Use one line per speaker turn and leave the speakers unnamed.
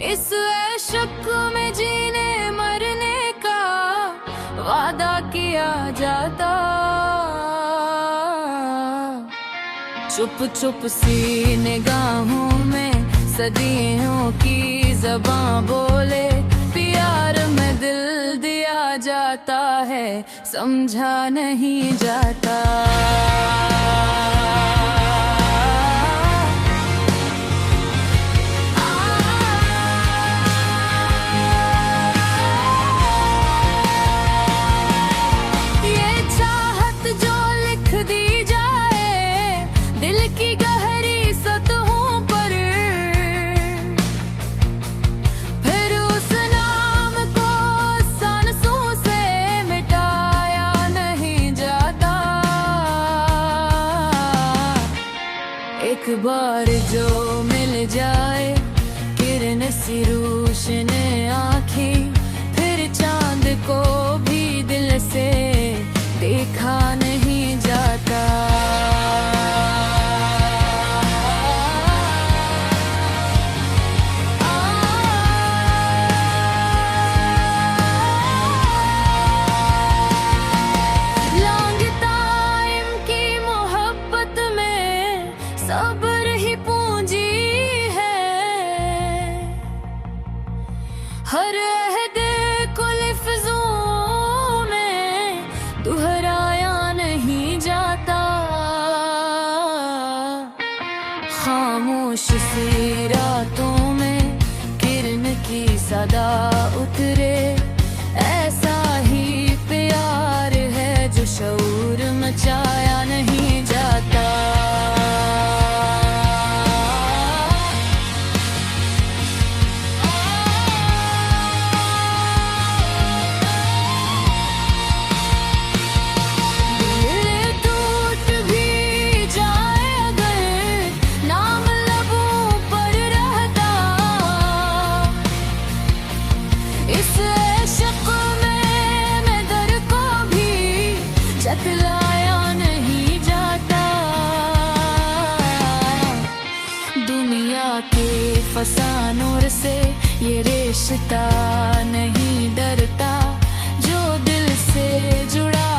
इस इश्क में जीने मरने का वादा किया जाता। चुप चुप सी निगाहों में सदियों की ज़बां बोले, प्यार में दिल दिया जाता है, समझा नहीं जाता। एक बार जो मिल जाए किरण सी रोशनी आँखें, फिर चांद को भी दिल से देखा नहीं जाता। सब्र ही पूंजी है, हर अहद को लफ्ज़ों में दोहराया नहीं जाता। खामोश सी रातों में किरण की सदा उतरे, ऐसा ही प्यार है जो शऊर मचाया नहीं जाता। लाया नहीं जाता। दुनिया के फसानों से ये रिश्ता नहीं डरता, जो दिल से जुड़ा